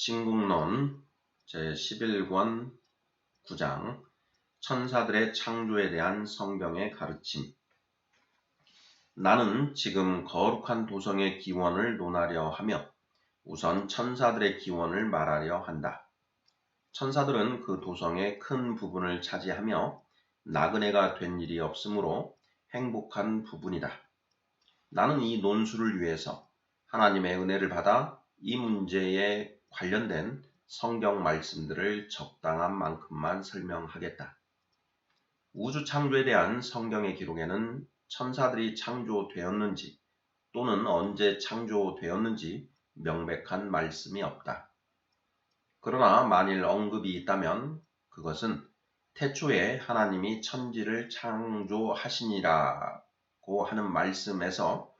신국론 제11권 9장 천사들의 창조에 대한 성경의 가르침. 나는 지금 거룩한 도성의 기원을 논하려 하며 우선 천사들의 기원을 말하려 한다. 천사들은 그 도성의 큰 부분을 차지하며 나그네가 된 일이 없으므로 행복한 부분이다. 나는 이 논술을 위해서 하나님의 은혜를 받아 이 문제에 관련된 성경 말씀들을 적당한 만큼만 설명하겠다. 우주 창조에 대한 성경의 기록에는 천사들이 창조되었는지 또는 언제 창조되었는지 명백한 말씀이 없다. 그러나 만일 언급이 있다면 그것은 태초에 하나님이 천지를 창조하시니라고 하는 말씀에서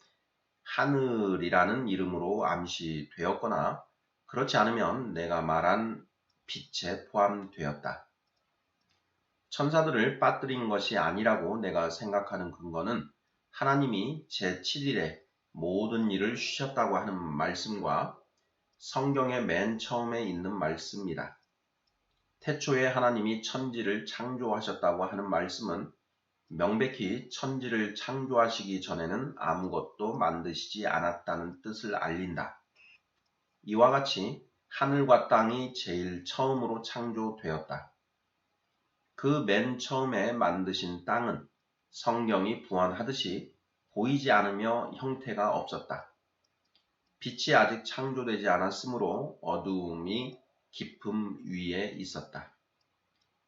하늘이라는 이름으로 암시되었거나 그렇지 않으면 내가 말한 빛에 포함되었다. 천사들을 빠뜨린 것이 아니라고 내가 생각하는 근거는 하나님이 제7일에 모든 일을 쉬셨다고 하는 말씀과 성경의 맨 처음에 있는 말씀이다. 태초에 하나님이 천지를 창조하셨다고 하는 말씀은 명백히 천지를 창조하시기 전에는 아무것도 만드시지 않았다는 뜻을 알린다. 이와 같이 하늘과 땅이 제일 처음으로 창조되었다. 그 맨 처음에 만드신 땅은 성경이 부언하듯이 보이지 않으며 형태가 없었다. 빛이 아직 창조되지 않았으므로 어두움이 깊음 위에 있었다.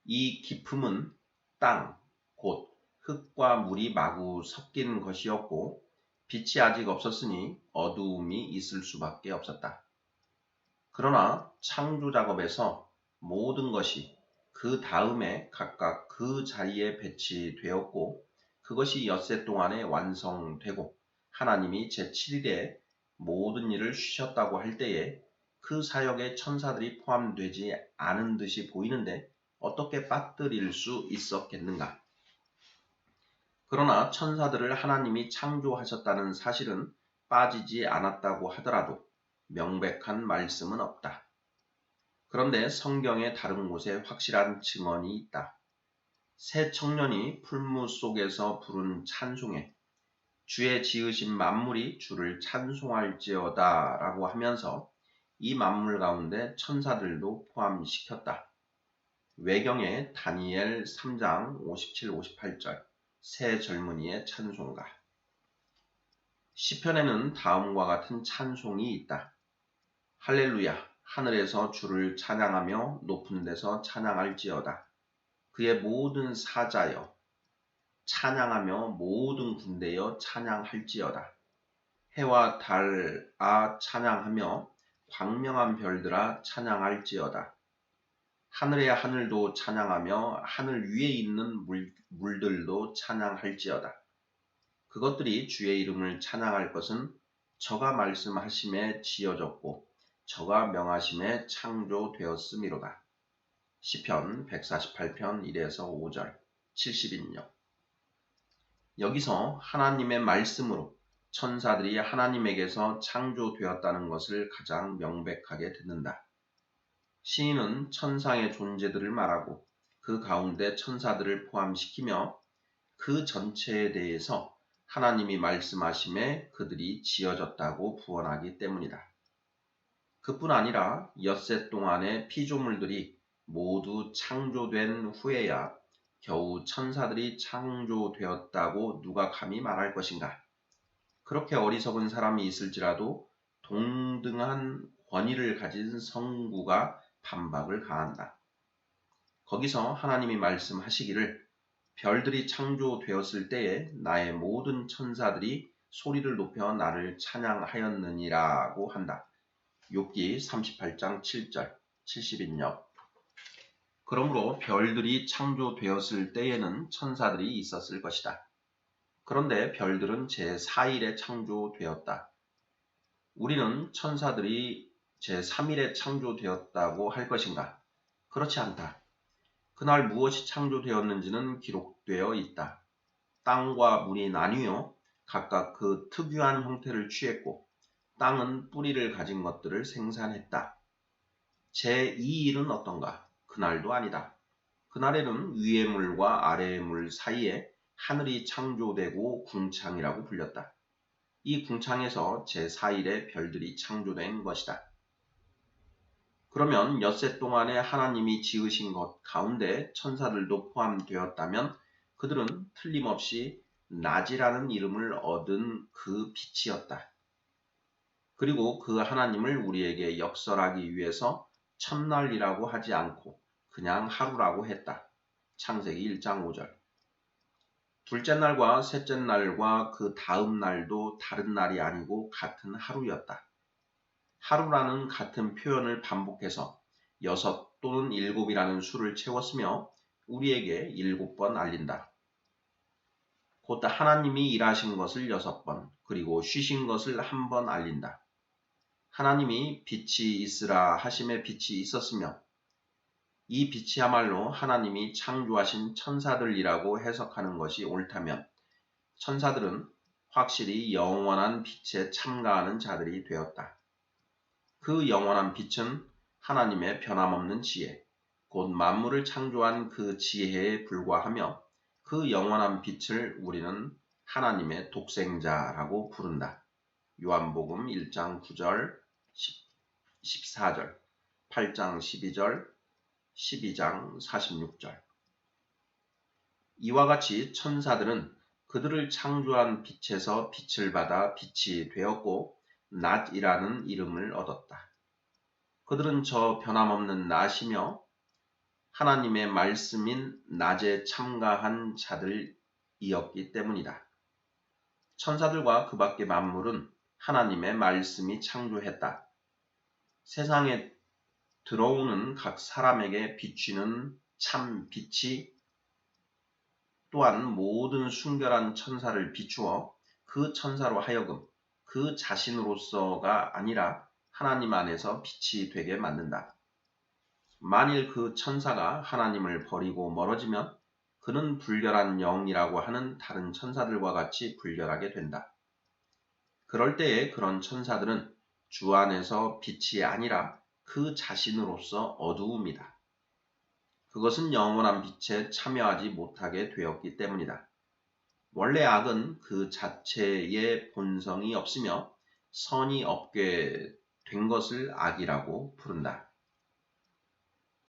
이 깊음은 땅, 곧 흙과 물이 마구 섞인 것이었고 빛이 아직 없었으니 어두움이 있을 수밖에 없었다. 그러나 창조 작업에서 모든 것이 그 다음에 각각 그 자리에 배치되었고 그것이 엿새 동안에 완성되고 하나님이 제7일에 모든 일을 쉬셨다고 할 때에 그 사역에 천사들이 포함되지 않은 듯이 보이는데 어떻게 빠뜨릴 수 있었겠는가? 그러나 천사들을 하나님이 창조하셨다는 사실은 빠지지 않았다고 하더라도 명백한 말씀은 없다. 그런데 성경의 다른 곳에 확실한 증언이 있다. 새 청년이 풀무 속에서 부른 찬송에 주의 지으신 만물이 주를 찬송할지어다 라고 하면서 이 만물 가운데 천사들도 포함시켰다. 외경에 다니엘 3장 57, 58절 새 젊은이의 찬송가. 시편에는 다음과 같은 찬송이 있다. 할렐루야, 하늘에서 주를 찬양하며 높은 데서 찬양할지어다. 그의 모든 사자여 찬양하며 모든 군대여 찬양할지어다. 해와 달아 찬양하며 광명한 별들아 찬양할지어다. 하늘의 하늘도 찬양하며 하늘 위에 있는 물들도 찬양할지어다. 그것들이 주의 이름을 찬양할 것은 저가 말씀하심에 지어졌고 저가 명하심에 창조되었음이로다. 시편 148편 1에서 5절 70인역. 여기서 하나님의 말씀으로 천사들이 하나님에게서 창조되었다는 것을 가장 명백하게 듣는다. 시인은 천상의 존재들을 말하고 그 가운데 천사들을 포함시키며 그 전체에 대해서 하나님이 말씀하심에 그들이 지어졌다고 부언하기 때문이다. 그뿐 아니라 엿새 동안의 피조물들이 모두 창조된 후에야 겨우 천사들이 창조되었다고 누가 감히 말할 것인가? 그렇게 어리석은 사람이 있을지라도 동등한 권위를 가진 성구가 반박을 가한다. 거기서 하나님이 말씀하시기를 별들이 창조되었을 때에 나의 모든 천사들이 소리를 높여 나를 찬양하였느니라고 한다. 욥기 38장 7절 70인역. 그러므로 별들이 창조되었을 때에는 천사들이 있었을 것이다. 그런데 별들은 제4일에 창조되었다. 우리는 천사들이 제3일에 창조되었다고 할 것인가? 그렇지 않다. 그날 무엇이 창조되었는지는 기록되어 있다. 땅과 물이 나뉘어 각각 그 특유한 형태를 취했고 땅은 뿌리를 가진 것들을 생산했다. 제2일은 어떤가? 그날도 아니다. 그날에는 위의 물과 아래의 물 사이에 하늘이 창조되고 궁창이라고 불렸다. 이 궁창에서 제4일에 별들이 창조된 것이다. 그러면 엿새 동안에 하나님이 지으신 것 가운데 천사들도 포함되었다면 그들은 틀림없이 낮이라는 이름을 얻은 그 빛이었다. 그리고 그 하나님을 우리에게 역설하기 위해서 첫날이라고 하지 않고 그냥 하루라고 했다. 창세기 1장 5절. 둘째 날과 셋째 날과 그 다음 날도 다른 날이 아니고 같은 하루였다. 하루라는 같은 표현을 반복해서 6 또는 7이라는 수를 채웠으며 우리에게 7번 알린다. 곧 하나님이 일하신 것을 6번, 그리고 쉬신 것을 1번 알린다. 하나님이 빛이 있으라 하심에 빛이 있었으며 이 빛이야말로 하나님이 창조하신 천사들이라고 해석하는 것이 옳다면 천사들은 확실히 영원한 빛에 참가하는 자들이 되었다. 그 영원한 빛은 하나님의 변함없는 지혜, 곧 만물을 창조한 그 지혜에 불과하며 그 영원한 빛을 우리는 하나님의 독생자라고 부른다. 요한복음 1장 9절, 14절, 8장 12절, 12장 46절. 이와 같이 천사들은 그들을 창조한 빛에서 빛을 받아 빛이 되었고 낮이라는 이름을 얻었다. 그들은 저 변함없는 낮이며 하나님의 말씀인 낮에 참가한 자들이었기 때문이다. 천사들과 그 밖의 만물은 하나님의 말씀이 창조했다. 세상에 들어오는 각 사람에게 비추는 참 빛이 또한 모든 순결한 천사를 비추어 그 천사로 하여금 그 자신으로서가 아니라 하나님 안에서 빛이 되게 만든다. 만일 그 천사가 하나님을 버리고 멀어지면 그는 불결한 영이라고 하는 다른 천사들과 같이 불결하게 된다. 그럴 때에 그런 천사들은 주 안에서 빛이 아니라 그 자신으로서 어두움이다. 그것은 영원한 빛에 참여하지 못하게 되었기 때문이다. 원래 악은 그 자체의 본성이 없으며 선이 없게 된 것을 악이라고 부른다.